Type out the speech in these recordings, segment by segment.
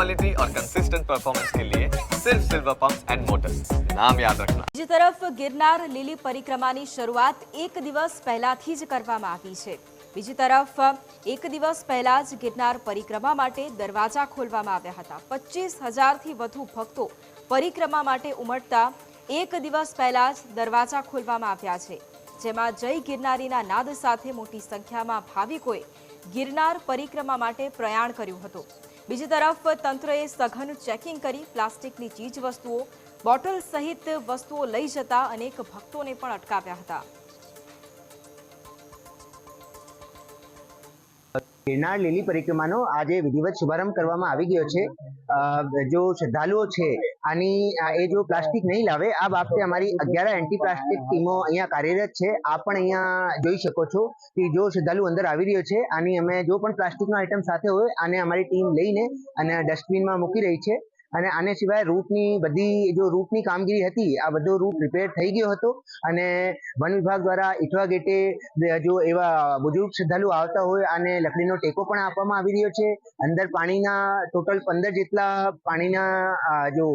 Quality और consistent performance के लिए सिर्फ सिल्वर पंप्स एंड मोटर्स, नाम याद रखना। બીજી તરફ ગિરનાર લીલી પરિક્રમાની શરૂઆત એક દિવસ પહેલાથી જ કરવામાં આવી છે। બીજી તરફ એક દિવસ પહેલા જ ગિરનાર પરિક્રમા માટે દરવાજા ખોલવામાં આવ્યા હતા। 25,000થી વધુ ભક્તો પરિક્રમા માટે ઉમટતા એક દિવસ પહેલા જ દરવાજા ખોલવામાં આવ્યા છે, જેમાં જય ગિરનારીના નાદ સાથે મોટી સંખ્યામાં ભાવિકોએ ગિરનાર પરિક્રમા માટે પ્રયાણ કર્યું હતું। બીજી તરફ તંત્રએ સઘન ચેકિંગ કરી પ્લાસ્ટિકની ચીજ વસ્તુઓ, બોટલ સહિત વસ્તુઓ લઈ જતા અનેક ભક્તોને પણ અટકાવ્યા હતા। गिरनार લીલી પરિક્રમાનો આજે વિધિવત શુભારંભ કરવામાં આવી ગયો છે। જો શ્રદ્ધાળુઓ છે આની એ જો પ્લાસ્ટિક નહીં લાવે આ બાબતે અમારી 11 એન્ટી પ્લાસ્ટિક ટીમો અહીંયા કાર્યરત છે। આ પણ અહીંયા જોઈ શકો છો કે જો શ્રદ્ધાળુ અંદર આવી રહ્યો છે આની અમે જો પણ પ્લાસ્ટિકનો આઈટમ સાથે હોય આને અમારી ટીમ લઈને અને ડસ્ટબિનમાં મૂકી રહી છે। અને આને સિવાય રૂટની બધી જો રૂટની કામગીરી હતી આ બધો રૂટ રિપેર થઈ ગયો હતો અને વન વિભાગ દ્વારા ઇટવા ગેટે જો એવા બુજુર્ગ શ્રદ્ધાળુ આવતા હોય આને લકડીનો ટેકો પણ આપવામાં આવી રહ્યો છે। અંદર પાણીના ટોટલ 15 જેટલા પાણીના જો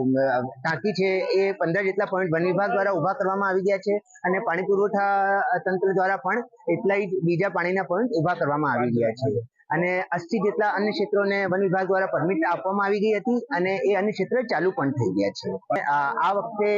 ટાંકી છે એ 15 જેટલા પોઈન્ટ વન વિભાગ દ્વારા ઊભા કરવામાં આવી ગયા છે અને પાણી પુરવઠા તંત્ર દ્વારા પણ એટલા જ બીજા પાણીના પોઈન્ટ ઊભા કરવામાં આવી ગયા છે। અને 80 જેટલા અન્ય ક્ષેત્રોને વન વિભાગ દ્વારા પરમિટ આપવામાં આવી ગઈ હતી અને એ અન્ય ક્ષેત્ર ચાલુ પણ થઈ ગયા છે। આ વખતે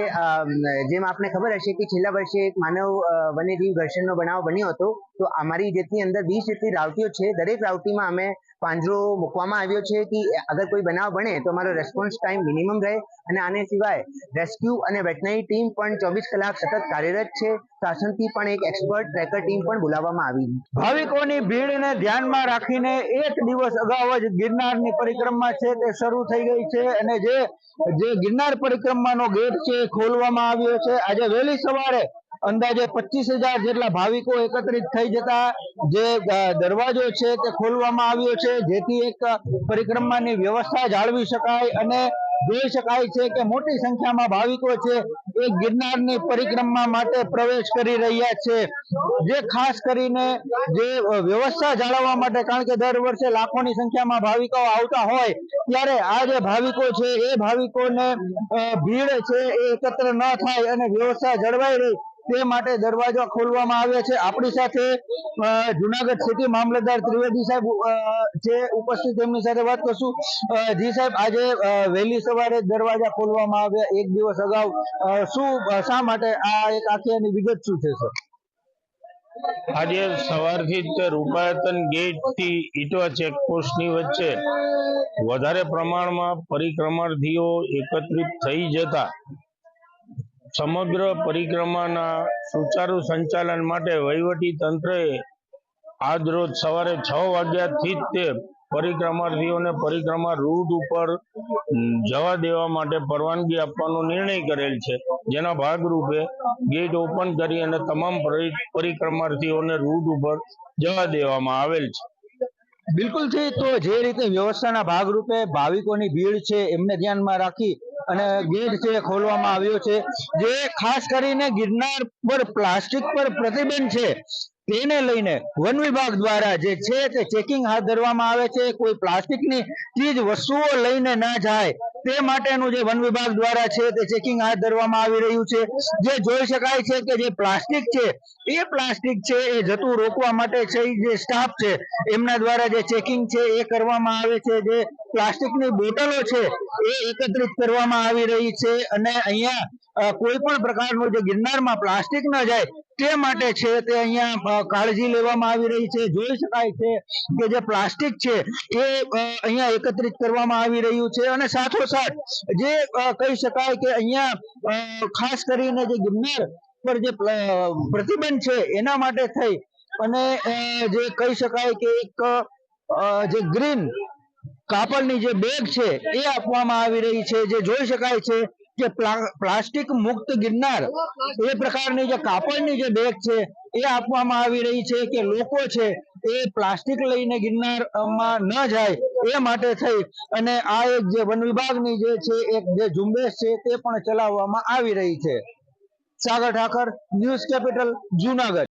જેમ આપને ખબર હશે કે છેલ્લા વર્ષે એક માનવ વન્યજીવ ઘર્ષણનો બનાવ બન્યો હતો, તો અમારી જેટલી અંદર 20 જેટલી રાવટીઓ છે, દરેક રાવટીમાં અમે પાંજરો મૂકવામાં આવ્યો છે કે અગર કોઈ બનાવ બને તો અમારો રેસ્પોન્સ ટાઈમ મિનિમમ રહે। અને આને સિવાય રેસ્ક્યુ અને વેટનરી ટીમ પણ 24 કલાક સતત કાર્યરત છે। શાસનથી પણ એક એક્સપર્ટ ટ્રેકર ટીમ પણ બોલાવવામાં આવી। ભાવિકોની ભીડને ધ્યાનમાં રાખીને એક દિવસ અગાઉ જ ગિરનારની પરિક્રમા છે તે શરૂ થઈ ગઈ છે અને જે ગિરનાર પરિક્રમાનો ગેટ છે ખોલવામાં આવ્યો છે। આજે વહેલી સવારે અંદાજે 25,000 જેટલા ભાવિકો એકત્રિત થઈ જતા જે દરવાજો છે તે ખોલવામાં આવ્યો છે, જેથી એક પરિક્રમાની વ્યવસ્થા જાળવી શકાય અને જોઈ શકાય છે કે મોટી સંખ્યામાં ભાવિકો છે એ ગિરનારની પરિક્રમા માટે પ્રવેશ કરી રહ્યા છે। જે ખાસ કરીને જે વ્યવસ્થા જાળવવા માટે, કારણ કે દર વર્ષે લાખોની સંખ્યામાં ભાવિકો આવતા હોય ત્યારે આ જે ભાવિકો છે એ ભાવિકોને ભીડ છે એ એકત્ર ન થાય અને વ્યવસ્થા જળવાઈ રહે તે માટે દરવાજા ખોલવામાં આવ્યા છે। આપણી સાથે જુનાગઢ સિટી મામલતદાર ત્રિવેદી સાહેબ છે ઉપસ્થિત, તેમની સાથે વાત કરશું। જી સાહેબ, આજે વહેલી સવારે દરવાજા ખોલવામાં આવ્યા એક દિવસ અગાઉ, શા માટે આ એક આખી એની વિગત શું છે સર? આજે સવારથી જ રૂપાયતન ગેટ થી ઇટવા ચેકપોસ્ટ ની વચ્ચે વધારે પ્રમાણમાં પરિક્રમાર્થીઓ એકત્રિત થઈ જતા સમગ્ર પરિક્રમાના સુચારુ સંચાલન માટે વહીવટી તંત્રએ આજ રોજ સવારે 6 વાગ્યાથી જ તે પરિક્રમાર્થીઓને પરિક્રમા રૂટ ઉપર જવા દેવા માટે પરવાનગી આપવાનો નિર્ણય કરેલ છે, જેના ભાગરૂપે ગેટ ઓપન કરી અને તમામ પરિક્રમાર્થીઓને રૂટ ઉપર જવા દેવામાં આવેલ છે। બિલકુલ છે, તો જે રીતે વ્યવસ્થાના ભાગરૂપે ભાવિકોની ભીડ છે એમને ધ્યાનમાં રાખી અને ગેટ છે ખોલવામાં આવ્યો છે। જે ખાસ કરીને ગિરનાર પર પ્લાસ્ટિક પર પ્રતિબંધ છે તેને લઈને વન વિભાગ દ્વારા જે છે તે ચેકિંગ હાથ ધરવામાં આવે છે। કોઈ પ્લાસ્ટિકની ચીજ વસ્તુઓ લઈને ના જાય તે માટેનું જે વન વિભાગ દ્વારા છે તે ચેકિંગ હાથ ધરવામાં આવી રહ્યું છે। જે જોઈ શકાય છે કે જે પ્લાસ્ટિક છે એ જતું રોકવા માટે છે જે સ્ટાફ છે એમના દ્વારા જે ચેકિંગ છે એ કરવામાં આવે છે। જે પ્લાસ્ટિકની બોટલો છે એ એકત્રિત કરવામાં આવી રહી છે અને અહીંયા કોઈ પણ પ્રકારનું જે ગિરનારમાં પ્લાસ્ટિક ન જાય તે માટે છે તે અહીંયા કાળજી લેવામાં આવી રહી છે। જોઈ શકાય છે કે જે પ્લાસ્ટિક છે એ અહીંયા એકત્રિત કરવામાં આવી રહ્યું છે અને સાથોસાથ જે કહી શકાય કે અહીંયા ખાસ કરીને જે ગિરનાર પર જે પ્રતિબંધ છે એના માટે થઈ અને જે કહી શકાય કે એક જે ગ્રીન કાપડની જે બેગ છે એ આપવામાં આવી રહી છે। જે જોઈ શકાય છે કે પ્લાસ્ટિક મુક્ત ગિરનાર એ પ્રકારની જે કાપડની જે બેગ છે એ આપવામાં આવી રહી છે કે લોકો છે એ પ્લાસ્ટિક લઈને ગિરનારમાં ન જાય એ માટે થઈ અને આ એક જે વન વિભાગની જે છે એક જે ઝુંબેશ છે તે પણ ચલાવવામાં આવી રહી છે। સાગર ઠાકર, ન્યૂઝ કેપિટલ, જુનાગઢ।